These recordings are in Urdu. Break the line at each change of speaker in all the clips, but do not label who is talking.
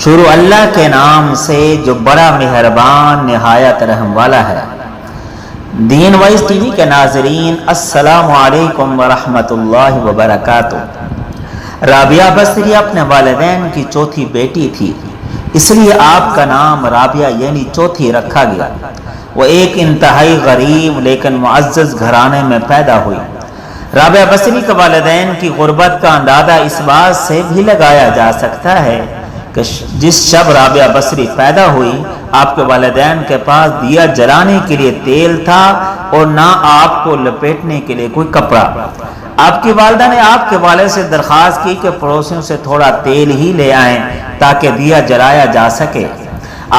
شروع اللہ کے نام سے جو بڑا مہربان نہایت رحم والا ہے۔ دین وائز ٹی وی کے ناظرین، السلام علیکم ورحمۃ اللہ وبرکاتہ۔ رابعہ بصری اپنے والدین کی چوتھی بیٹی تھی، اس لیے آپ کا نام رابعہ یعنی چوتھی رکھا گیا۔ وہ ایک انتہائی غریب لیکن معزز گھرانے میں پیدا ہوئی۔ رابعہ بصری کے والدین کی غربت کا اندازہ اس بات سے بھی لگایا جا سکتا ہے کہ جس شب رابعہ بصری پیدا ہوئی، آپ کے والدین کے پاس دیا جلانے کے لیے تیل تھا اور نہ آپ کو لپیٹنے کے لیے کوئی کپڑا۔ آپ کی والدہ نے آپ کے والد سے درخواست کی کہ پڑوسیوں سے تھوڑا تیل ہی لے آئیں تاکہ دیا جلایا جا سکے۔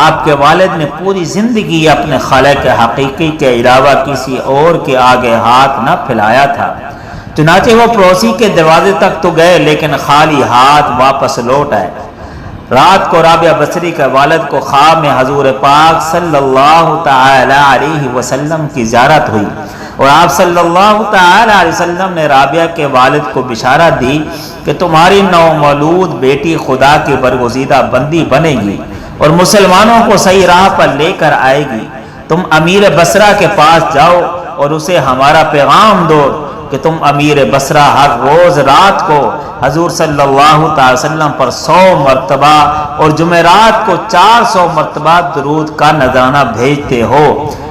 آپ کے والد نے پوری زندگی اپنے خالق حقیقی کے علاوہ کسی اور کے آگے ہاتھ نہ پھیلایا تھا، چنانچہ وہ پڑوسی کے دروازے تک تو گئے لیکن خالی ہاتھ واپس لوٹ آئے۔ رات کو رابعہ بصری کے والد کو خواب میں حضور پاک صلی اللہ تعالی علیہ وسلم کی زیارت ہوئی اور آپ صلی اللہ تعالی علیہ وسلم نے رابعہ کے والد کو بشارت دی کہ تمہاری نومولود بیٹی خدا کی برگزیدہ بندی بنے گی اور مسلمانوں کو صحیح راہ پر لے کر آئے گی۔ تم امیر بصرہ کے پاس جاؤ اور اسے ہمارا پیغام دو کہ تم امیر بصرہ ہر روز رات کو حضور صلی اللہ تعالی وسلم پر 100 مرتبہ اور جمعرات کو 400 مرتبہ درود کا نذرانہ بھیجتے ہو،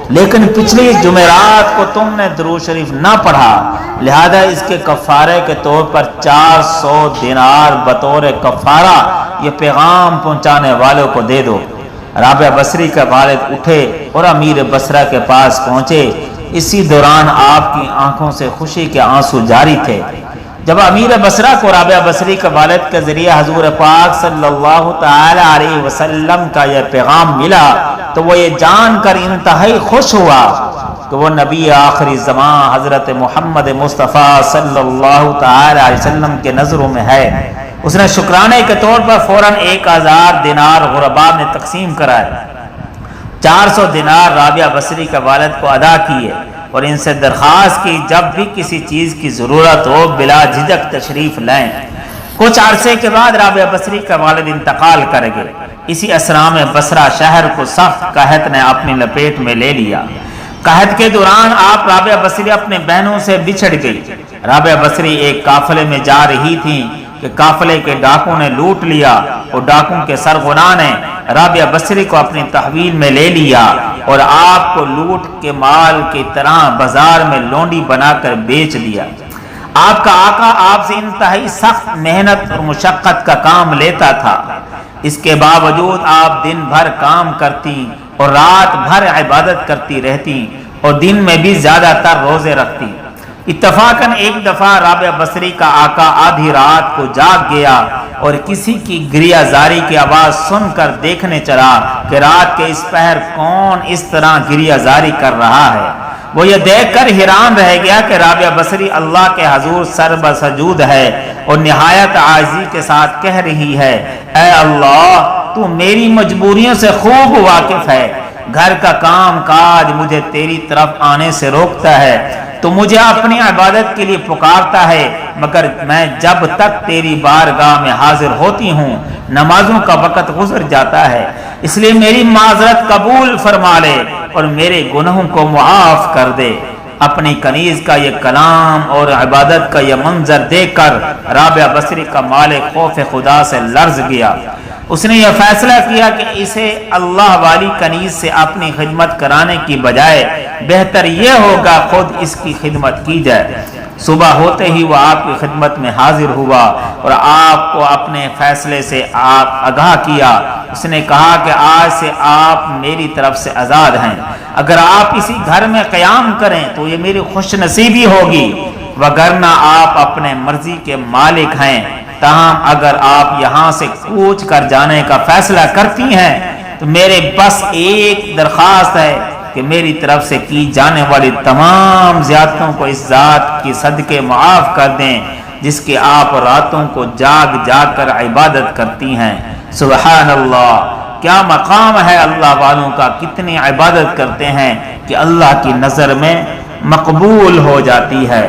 لیکن پچھلی جمعرات کو تم نے درود شریف نہ پڑھا، لہذا اس کے کفارے کے طور پر 400 دینار بطور کفارہ یہ پیغام پہنچانے والوں کو دے دو۔ رابعہ بصری کے والد اٹھے اور امیر بصرہ کے پاس پہنچے۔ اسی دوران آپ کی آنکھوں سے خوشی کے آنسو جاری تھے۔ جب امیر بصرہ کو رابعہ بصری کے والد کے ذریعے حضور پاک صلی اللہ تعالی علیہ وسلم کا یہ پیغام ملا تو وہ یہ جان کر انتہائی خوش ہوا کہ وہ نبی آخری زمان حضرت محمد مصطفیٰ صلی اللہ تعالی علیہ وسلم کے نظروں میں ہے۔ اس نے شکرانے کے طور پر فوراً 1000 دینار غرباء میں تقسیم کرائے۔ 400 دینار رابعہ بصری کے والد کو ادا کیے اور ان سے درخواست کی جب بھی کسی چیز کی ضرورت ہو بلا جھجک تشریف لائیں۔ کچھ عرصے کے بعد رابعہ بصری کا والد انتقال کر گئے۔ اسی اسرا میں بصرہ شہر کو سخت قحط نے اپنی لپیٹ میں لے لیا۔ قحط کے دوران آپ رابعہ بصری اپنے بہنوں سے بچھڑ گئی۔ رابعہ بصری ایک قافلے میں جا رہی تھیں کہ قافلے کے ڈاکوں نے لوٹ لیا اور ڈاکوں کے سرغنہ نے رابعہ بصری کو اپنی تحویل میں لے لیا اور آپ کو لوٹ کے مال کی طرح بازار میں لونڈی بنا کر بیچ دیا۔ آپ کا آقا آپ سے انتہائی سخت محنت اور مشقت کا کام لیتا تھا، اس کے باوجود آپ دن بھر کام کرتی اور رات بھر عبادت کرتی رہتی اور دن میں بھی زیادہ تر روزے رکھتی۔ اتفاقاً ایک دفعہ رابعہ بصری کا آقا آدھی رات کو جاگ گیا اور کسی کی گریہ زاری کی آواز سن کر دیکھنے چلا کہ رات کے اس پہر کون اس طرح گریہ زاری کر رہا ہے۔ وہ یہ دیکھ کر حیران رہ گیا کہ رابعہ بصری اللہ کے حضور سر بسجود ہے اور نہایت عاجزی کے ساتھ کہہ رہی ہے، اے اللہ تو میری مجبوریوں سے خوب واقف ہے، گھر کا کام کاج مجھے تیری طرف آنے سے روکتا ہے، تو مجھے اپنی عبادت کے لیے پکارتا ہے، مگر میں جب تک تیری بارگاہ میں حاضر ہوتی ہوں نمازوں کا وقت گزر جاتا ہے، اس لیے میری معذرت قبول فرما لے اور میرے گناہوں کو معاف کر دے۔ اپنی کنیز کا یہ کلام اور عبادت کا یہ منظر دیکھ کر رابعہ بصری کا مالک خوف خدا سے لرز گیا۔ اس نے یہ فیصلہ کیا کہ اسے اللہ والی کنیز سے اپنی خدمت کرانے کی بجائے بہتر یہ ہوگا خود اس کی خدمت کی جائے۔ صبح ہوتے ہی وہ آپ کی خدمت میں حاضر ہوا اور آپ کو اپنے فیصلے سے آپ آگاہ کیا۔ اس نے کہا کہ آج سے آپ میری طرف سے آزاد ہیں، اگر آپ اسی گھر میں قیام کریں تو یہ میری خوش نصیبی ہوگی، وگرنہ آپ اپنے مرضی کے مالک ہیں۔ تاہم اگر آپ یہاں سے کوچ کر جانے کا فیصلہ کرتی ہیں تو میرے بس ایک درخواست ہے کہ میری طرف سے کی جانے والی تمام زیادتیوں کو اس ذات کی صدقے معاف کر دیں جس کے آپ راتوں کو جاگ جاگ کر عبادت کرتی ہیں۔ سبحان اللہ، کیا مقام ہے اللہ والوں کا، کتنی عبادت کرتے ہیں کہ اللہ کی نظر میں مقبول ہو جاتی ہے۔